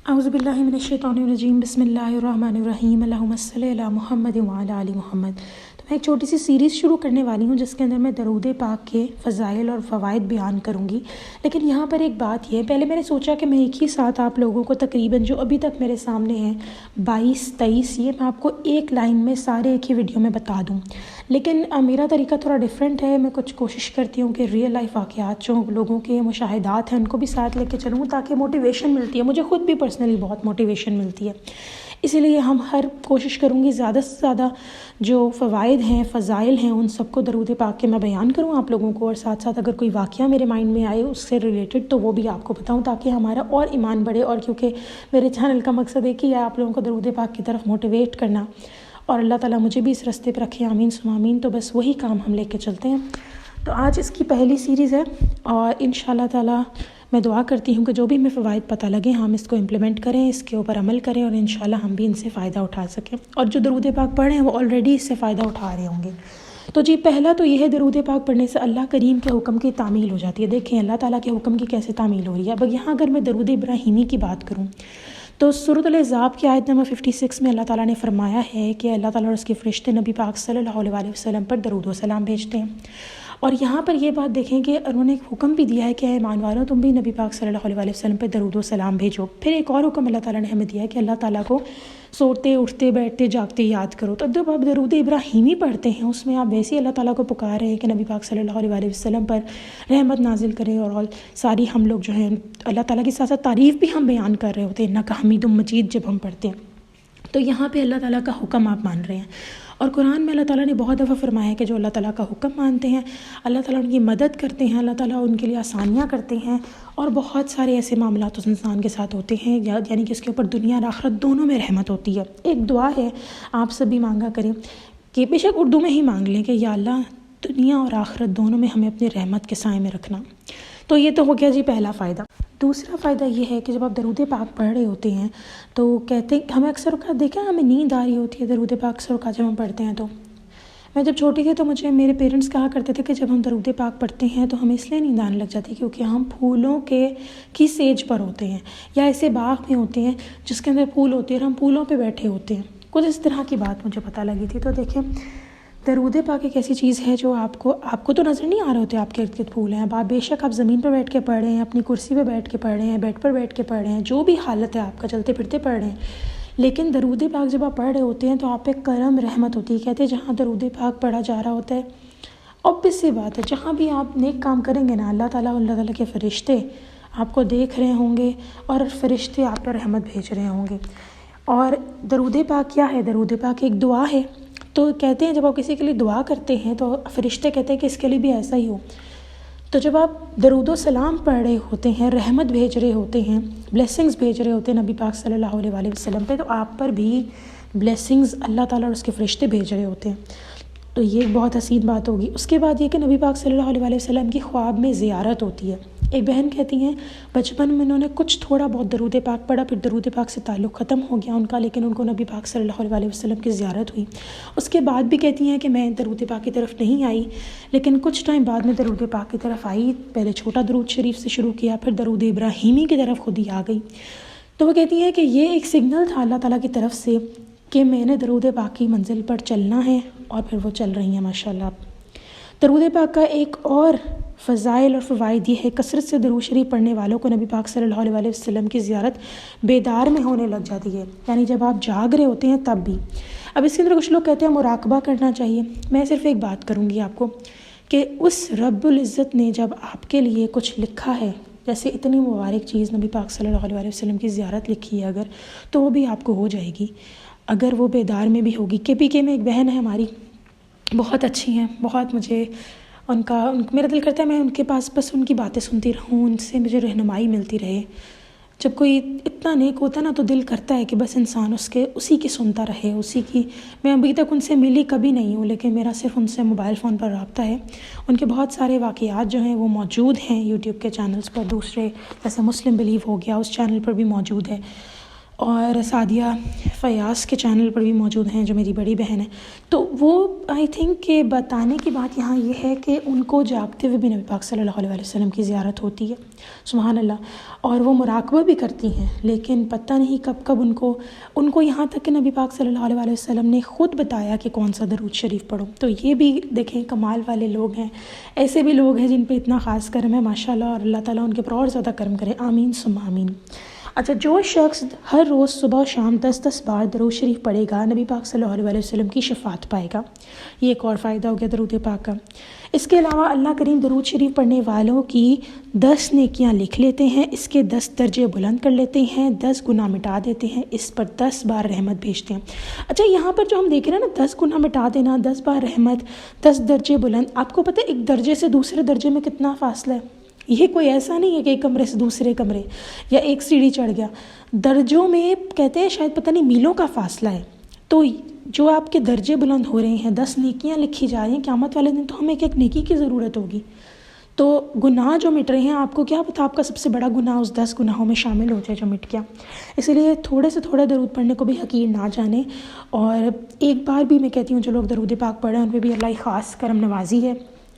اعوذ باللہ من الشیطان الرجیم بسم اللہ الرحمن الرحیم اللہم صلی علی محمد وعلی آل محمد۔ تو میں ایک چھوٹی سی سیریز شروع کرنے والی ہوں جس کے اندر میں درود پاک کے فضائل اور فوائد بیان کروں گی، لیکن یہاں پر ایک بات یہ ہے، پہلے میں نے سوچا کہ میں ایک ہی ساتھ آپ لوگوں کو تقریباً جو ابھی تک میرے سامنے ہیں 22-23 یہ میں آپ کو ایک لائن میں سارے ایک ہی ویڈیو میں بتا دوں، لیکن میرا طریقہ تھوڑا ڈیفرنٹ ہے۔ میں کچھ کوشش کرتی ہوں کہ ریئل لائف واقعات جو لوگوں کے مشاہدات ہیں ان کو بھی ساتھ لے کے چلوں تاکہ موٹیویشن ملتی ہے، مجھے خود بھی پرسنلی بہت موٹیویشن ملتی ہے۔ اسی لیے ہم ہر کوشش کروں گی زیادہ سے زیادہ جو فوائد ہیں فضائل ہیں ان سب کو درود پاک کے میں بیان کروں آپ لوگوں کو، اور ساتھ ساتھ اگر کوئی واقعہ میرے مائنڈ میں آئے اس سے ریلیٹڈ تو وہ بھی آپ کو بتاؤں تاکہ ہمارا اور ایمان بڑھے، اور کیونکہ میرے چینل کا مقصد ایک ہی ہے آپ لوگوں کو درود پاک کی طرف موٹیویٹ کرنا، اور اللہ تعالیٰ مجھے بھی اس راستے پہ رکھے، آمین ثم آمین۔ تو بس وہی کام ہم لے کے چلتے ہیں۔ تو آج اس کی پہلی سیریز ہے اور انشاءاللہ تعالیٰ میں دعا کرتی ہوں کہ جو بھی ہمیں فوائد پتہ لگے ہم اس کو امپلیمنٹ کریں، اس کے اوپر عمل کریں، اور انشاءاللہ ہم بھی ان سے فائدہ اٹھا سکیں، اور جو درود پاک پڑھ رہے ہیں وہ آلریڈی اس سے فائدہ اٹھا رہے ہوں گے۔ تو جی پہلا تو یہ ہے درود پاک پڑھنے سے اللہ کریم کے حکم کی تعمیل ہو جاتی ہے۔ دیکھیں اللہ تعالیٰ کے حکم کی کیسے تعمیل ہو رہی ہے۔ اب یہاں اگر میں درود ابراہیمی کی بات کروں تو سورۃ الاحزاب کی آیت نمبر 56 میں اللہ تعالیٰ نے فرمایا ہے کہ اللہ تعالیٰ اور اس کے فرشتے نبی پاک صلی اللہ علیہ وسلم پر درود و سلام بھیجتے ہیں، اور یہاں پر یہ بات دیکھیں کہ انہوں نے ایک حکم بھی دیا ہے کہ اے ایمان والو تم بھی نبی پاک صلی اللہ علیہ وسلم پہ درود و سلام بھیجو۔ پھر ایک اور حکم اللہ تعالیٰ نے ہمیں دیا ہے کہ اللہ تعالیٰ کو سوتے اٹھتے بیٹھتے جاگتے یاد کرو۔ تو جب آپ درود ابراہیمی پڑھتے ہیں اس میں آپ ویسے ہی اللہ تعالیٰ کو پکار رہے ہیں کہ نبی پاک صلی اللہ علیہ وسلم پر رحمت نازل کرے، اور ساری ہم لوگ جو ہیں اللہ تعالیٰ کی ساتھ ساتھ تعریف بھی ہم بیان کر رہے ہوتے ہیں، انک حمید مجید جب ہم پڑھتے ہیں، تو یہاں پہ اللہ تعالیٰ کا حکم آپ مان رہے ہیں۔ اور قرآن میں اللہ تعالیٰ نے بہت دفعہ فرمایا ہے کہ جو اللہ تعالیٰ کا حکم مانتے ہیں اللہ تعالیٰ ان کی مدد کرتے ہیں، اللہ تعالیٰ ان کے لیے آسانیاں کرتے ہیں، اور بہت سارے ایسے معاملات اس انسان کے ساتھ ہوتے ہیں یعنی کہ اس کے اوپر دنیا اور آخرت دونوں میں رحمت ہوتی ہے۔ ایک دعا ہے آپ سب بھی مانگا کریں کہ بے شک اردو میں ہی مانگ لیں کہ یا اللہ دنیا اور آخرت دونوں میں ہمیں اپنی رحمت کے سائے میں رکھنا۔ تو یہ تو ہو گیا جی پہلا فائدہ۔ دوسرا فائدہ یہ ہے کہ جب آپ درود پاک پڑھ رہے ہوتے ہیں تو کہتے ہیں ہمیں اکثر اوقات دیکھیں ہمیں نیند آ رہی ہوتی ہے درود پاک اکثر اوقات جب ہم پڑھتے ہیں۔ تو میں جب چھوٹی تھی تو مجھے میرے پیرنٹس کہا کرتے تھے کہ جب ہم درود پاک پڑھتے ہیں تو ہمیں اس لیے نیند آنے لگ جاتی ہے کیونکہ ہم پھولوں کی سیج پر ہوتے ہیں یا ایسے باغ میں ہوتے ہیں جس کے اندر پھول ہوتے ہیں اور ہم پھولوں پہ بیٹھے ہوتے ہیں، کچھ اس طرح کی بات مجھے پتہ لگی تھی۔ تو دیکھیں درود پاک ایک ایسی چیز ہے جو آپ کو تو نظر نہیں آ رہے ہوتے آپ کے ارد گرد پھول ہیں، اب آپ بے شک آپ زمین پر بیٹھ کے پڑھ رہے ہیں، اپنی کرسی پہ بیٹھ کے پڑھ رہے ہیں، بیڈ پر بیٹھ کے پڑھ رہے ہیں، جو بھی حالت ہے آپ کا چلتے پھرتے پڑھ رہے ہیں، لیکن درود پاک جب آپ پڑھ رہے ہوتے ہیں تو آپ پہ کرم رحمت ہوتی ہے۔ کہتے ہیں جہاں درود پاک پڑھا جا رہا ہوتا ہے obvious سی بات ہے جہاں بھی آپ نیک کام کریں گے نا اللہ تعالیٰ کے فرشتے آپ کو دیکھ رہے ہوں گے اور فرشتے آپ پر رحمت بھیج رہے ہوں گے۔ اور درود پاک کیا ہے؟ درود پاک ایک دعا ہے۔ تو کہتے ہیں جب آپ کسی کے لیے دعا کرتے ہیں تو فرشتے کہتے ہیں کہ اس کے لیے بھی ایسا ہی ہو۔ تو جب آپ درود و سلام پڑھ رہے ہوتے ہیں، رحمت بھیج رہے ہوتے ہیں، بلیسنگز بھیج رہے ہوتے ہیں نبی پاک صلی اللہ علیہ وسلم پہ، تو آپ پر بھی بلیسنگز اللہ تعالیٰ اور اس کے فرشتے بھیج رہے ہوتے ہیں۔ تو یہ بہت حسین بات ہوگی۔ اس کے بعد یہ کہ نبی پاک صلی اللہ علیہ وسلم کی خواب میں زیارت ہوتی ہے۔ ایک بہن کہتی ہیں بچپن میں انہوں نے کچھ تھوڑا بہت درود پاک پڑھا، پھر درود پاک سے تعلق ختم ہو گیا ان کا، لیکن ان کو نبی پاک صلی اللہ علیہ وسلم کی زیارت ہوئی۔ اس کے بعد بھی کہتی ہیں کہ میں درود پاک کی طرف نہیں آئی، لیکن کچھ ٹائم بعد میں درود پاک کی طرف آئی، پہلے چھوٹا درود شریف سے شروع کیا، پھر درود ابراہیمی کی طرف خود ہی آ گئی۔ تو وہ کہتی ہیں کہ یہ ایک سگنل تھا اللہ تعالیٰ کی طرف سے کہ میں نے درود پاک کی منزل پر چلنا ہے، اور پھر وہ چل رہی ہیں ماشاءاللہ۔ درود پاک کا ایک اور فضائل اور فوائد یہ ہے کثرت سے درود شریف پڑھنے والوں کو نبی پاک صلی اللہ علیہ وسلم کی زیارت بیدار میں ہونے لگ جاتی ہے، یعنی جب آپ جاگ رہے ہوتے ہیں تب بھی۔ اب اس کے اندر کچھ لوگ کہتے ہیں مراقبہ کرنا چاہیے، میں صرف ایک بات کروں گی آپ کو کہ اس رب العزت نے جب آپ کے لیے کچھ لکھا ہے، جیسے اتنی مبارک چیز نبی پاک صلی اللہ علیہ وسلم کی زیارت لکھی ہے اگر، تو وہ بھی آپ کو ہو جائے گی اگر وہ بیدار میں بھی ہوگی۔ KPK میں ایک بہن ہے ہماری، بہت اچھی ہیں، بہت مجھے میرا دل کرتا ہے میں ان کے پاس بس ان کی باتیں سنتی رہوں، ان سے مجھے رہنمائی ملتی رہے۔ جب کوئی اتنا نیک ہوتا ہے نا تو دل کرتا ہے کہ بس انسان اسی کی سنتا رہے، اسی کی۔ میں ابھی تک ان سے ملی کبھی نہیں ہوں، لیکن میرا صرف ان سے موبائل فون پر رابطہ ہے۔ ان کے بہت سارے واقعات جو ہیں وہ موجود ہیں یوٹیوب کے چینلز پر، دوسرے جیسے مسلم بلیو ہو گیا اس چینل پر بھی موجود ہے۔ اور سعدیہ فیاض کے چینل پر بھی موجود ہیں جو میری بڑی بہن ہے. تو وہ آئی تھنک کہ بتانے کی بات یہاں یہ ہے کہ ان کو جاگتے ہوئے بھی نبی پاک صلی اللہ علیہ وسلم کی زیارت ہوتی ہے. سبحان اللہ. اور وہ مراقبہ بھی کرتی ہیں، لیکن پتہ نہیں کب کب ان کو یہاں تک کہ نبی پاک صلی اللہ علیہ وسلم نے خود بتایا کہ کون سا درود شریف پڑھو. تو یہ بھی دیکھیں کمال والے لوگ ہیں. ایسے بھی لوگ ہیں جن پہ اتنا خاص کرم ہے ماشاءاللہ، اور اللہ تعالیٰ ان کے پر اور زیادہ کرم کرے. آمین ثم آمین. اچھا، جو شخص ہر روز صبح و شام 10 بار درود شریف پڑھے گا نبی پاک صلی اللہ علیہ وسلم کی شفاعت پائے گا. یہ ایک اور فائدہ ہو گیا درود پاک کا. اس کے علاوہ اللہ کریم درود شریف پڑھنے والوں کی 10 نیکیاں لکھ لیتے ہیں، اس کے 10 درجے بلند کر لیتے ہیں، 10 گناہ مٹا دیتے ہیں، اس پر 10 بار رحمت بھیجتے ہیں. اچھا، یہاں پر جو ہم دیکھ رہے ہیں نا 10 گناہ مٹا دینا، 10 بار رحمت، 10 درجے بلند، آپ کو پتہ ہے ایک درجے سے دوسرے درجے میں کتنا فاصلہ ہے؟ یہ کوئی ایسا نہیں ہے کہ ایک کمرے سے دوسرے کمرے یا ایک سیڑھی چڑھ گیا. درجوں میں کہتے ہیں شاید پتہ نہیں میلوں کا فاصلہ ہے. تو جو آپ کے درجے بلند ہو رہے ہیں، 10 نیکیاں لکھی جا رہی ہیں، قیامت والے دن تو ہمیں ایک نیکی کی ضرورت ہوگی. تو گناہ جو مٹ رہے ہیں، آپ کو کیا پتہ آپ کا سب سے بڑا گناہ اس 10 گناہوں میں شامل ہو جائے جو مٹ گیا. اسی لیے تھوڑے سے تھوڑا درود پڑھنے کو بھی حقیر نہ جانیں. اور ایک بار بھی میں کہتی ہوں جو لوگ درود پاک پڑھیں ان پہ بھی اللہ کی خاص کرم نوازی ہے،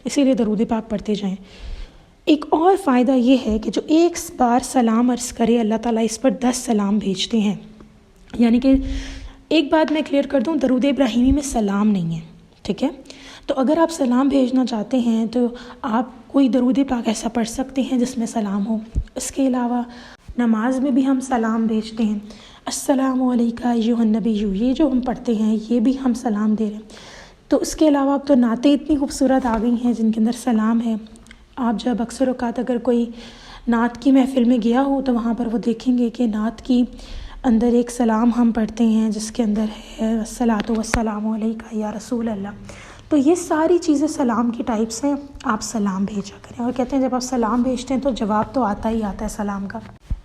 اسی لیے درود پاک پڑھتے جائیں. ایک اور فائدہ یہ ہے کہ جو ایک بار سلام عرض کرے اللہ تعالیٰ اس پر 10 سلام بھیجتے ہیں. یعنی کہ ایک بات میں کلیئر کر دوں، درود ابراہیمی میں سلام نہیں ہے، ٹھیک ہے؟ تو اگر آپ سلام بھیجنا چاہتے ہیں تو آپ کوئی درود پاک ایسا پڑھ سکتے ہیں جس میں سلام ہو. اس کے علاوہ نماز میں بھی ہم سلام بھیجتے ہیں، السلام علیکہ ایھا النبی، یہ جو ہم پڑھتے ہیں یہ بھی ہم سلام دے رہے ہیں. تو اس کے علاوہ اب تو نعتیں اتنی خوبصورت آ گئی ہیں جن کے اندر سلام ہے. آپ جب اکثر اوقات اگر کوئی نعت کی محفل میں گیا ہو تو وہاں پر وہ دیکھیں گے کہ نعت کی اندر ایک سلام ہم پڑھتے ہیں جس کے اندر ہے الصلاۃ والسلام علیکہ یا رسول اللہ. تو یہ ساری چیزیں سلام کی ٹائپس ہیں، آپ سلام بھیجا کریں. اور کہتے ہیں جب آپ سلام بھیجتے ہیں تو جواب تو آتا ہی آتا ہے سلام کا.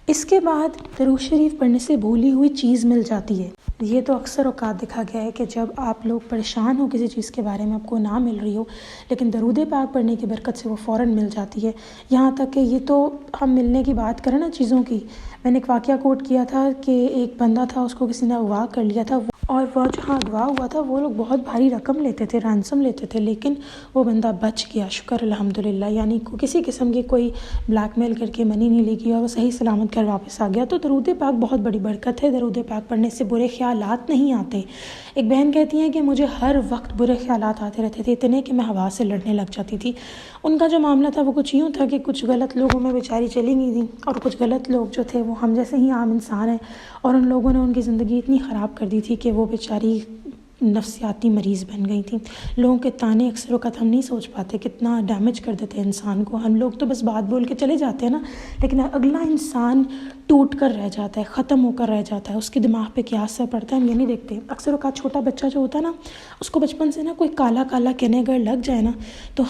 اس کے بعد درود شریف پڑھنے سے بھولی ہوئی چیز مل جاتی ہے. یہ تو اکثر اوقات دیکھا گیا ہے کہ جب آپ لوگ پریشان ہو کسی چیز کے بارے میں، آپ کو نہ مل رہی ہو، لیکن درود پاک پڑھنے کی برکت سے وہ فوراً مل جاتی ہے. یہاں تک کہ یہ تو ہم ملنے کی بات کریں نا چیزوں کی، میں نے ایک واقعہ کوٹ کیا تھا کہ ایک بندہ تھا، اس کو کسی نے اغوا کر لیا تھا، اور وہ جہاں اغوا ہوا تھا وہ لوگ بہت بھاری رقم لیتے تھے، رینسم لیتے تھے، لیکن وہ بندہ بچ گیا، شکر الحمدللہ. یعنی کسی قسم کی کوئی بلیک میل کر کے منی نہیں لے گیا اور وہ صحیح سلامت گھر واپس آ گیا. تو درود پاک بہت بڑی برکت ہے. درود پاک پڑھنے سے برے خیالات نہیں آتے. ایک بہن کہتی ہیں کہ مجھے ہر وقت برے خیالات آتے رہتے تھے، اتنے کہ میں ہوا سے لڑنے لگ جاتی تھی. ان کا جو معاملہ تھا وہ کچھ یوں تھا کہ کچھ غلط لوگوں میں بیچاری چلی گئی تھیں، اور کچھ غلط لوگ جو تھے وہ ہم جیسے ہی عام انسان ہیں، اور ان لوگوں نے ان کی زندگی اتنی خراب کر دی تھی کہ وہ بیچاری نفسیاتی مریض بن گئی تھیں. لوگوں کے تانے اکثر اوقات ہم نہیں سوچ پاتے کتنا ڈیمیج کر دیتے ہیں انسان کو. ہم لوگ تو بس بات بول کے چلے جاتے ہیں نا، لیکن اگلا انسان ٹوٹ کر رہ جاتا ہے، ختم ہو کر رہ جاتا ہے. اس کے دماغ پہ کیا اثر پڑتا ہے ہم یہ نہیں دیکھتے. اکثر اوقات چھوٹا بچہ جو ہوتا ہے نا، اس کو بچپن سے نا کوئی کالا کالا کہنے اگر لگ جائے نا، تو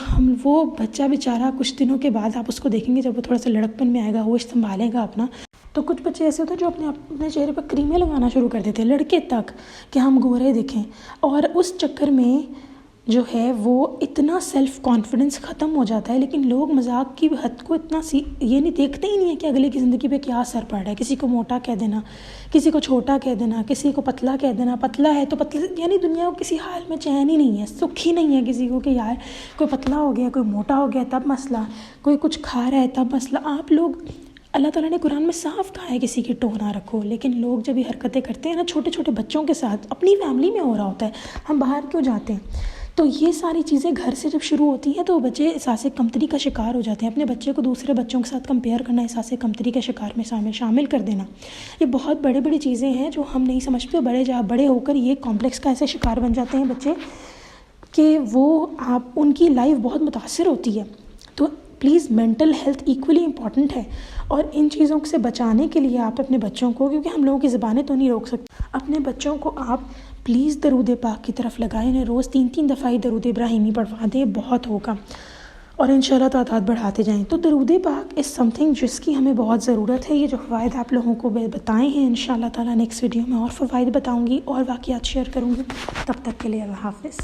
وہ بچہ بیچارہ کچھ دنوں کے بعد آپ اس کو دیکھیں گے جب وہ تھوڑا سا لڑکپن میں آئے گا، ہوش سنبھالے گا اپنا، تو کچھ بچے ایسے ہوتے ہیں جو اپنے چہرے پر کریمیں لگانا شروع کر دیتے ہیں، لڑکے تک، کہ ہم گورے دکھیں. اور اس چکر میں جو ہے وہ اتنا سیلف کانفیڈنس ختم ہو جاتا ہے. لیکن لوگ مذاق کی حد کو اتنا یہ نہیں دیکھتے ہی نہیں ہے کہ اگلے کی زندگی پہ کیا اثر پڑ رہا ہے. کسی کو موٹا کہہ دینا، کسی کو چھوٹا کہہ دینا، کسی کو پتلا کہہ دینا، پتلا ہے تو پتلا، یعنی دنیا کو کسی حال میں چین ہی نہیں ہے، سکھ ہی نہیں ہے کسی کو کہ یار کوئی پتلا ہو گیا، کوئی موٹا ہو گیا تب مسئلہ، کوئی کچھ کھا رہا ہے تب مسئلہ. آپ لوگ، اللہ تعالیٰ نے قرآن میں صاف کہا ہے کسی کی ٹوہ نہ رکھو، لیکن لوگ جب یہ حرکتیں کرتے ہیں نا چھوٹے چھوٹے بچوں کے ساتھ، اپنی فیملی میں ہو رہا ہوتا ہے، ہم باہر کیوں جاتے ہیں؟ تو یہ ساری چیزیں گھر سے جب شروع ہوتی ہیں تو بچے احساس کمتری کا شکار ہو جاتے ہیں. اپنے بچے کو دوسرے بچوں کے ساتھ کمپیئر کرنا، احساس کمتری کے شکار میں شامل کر دینا، یہ بہت بڑی چیزیں ہیں جو ہم نہیں سمجھتے. بڑے ہو کر یہ کمپلیکس کا ایسے شکار بن جاتے ہیں بچے کہ وہ ان کی لائف بہت متاثر ہوتی ہے. تو please mental health equally important ہے، اور ان چیزوں سے بچانے کے لیے آپ اپنے بچوں کو، کیونکہ ہم لوگوں کی زبانیں تو نہیں روک سکتے، اپنے بچوں کو آپ پلیز درود پاک کی طرف لگائیں. انہیں روز 3 دفعہ درود ابراہیمی پڑھوا دیں، بہت ہوگا، اور انشاءاللہ تعداد بڑھاتے جائیں. تو درود پاک از سم تھنگ جس کی ہمیں بہت ضرورت ہے. یہ جو فوائد آپ لوگوں کو بتائے ہیں انشاءاللہ تعالیٰ نیکسٹ ویڈیو میں اور فوائد بتاؤں گی اور واقعات شیئر کروں گی. تب تک کے لیے اللہ حافظ.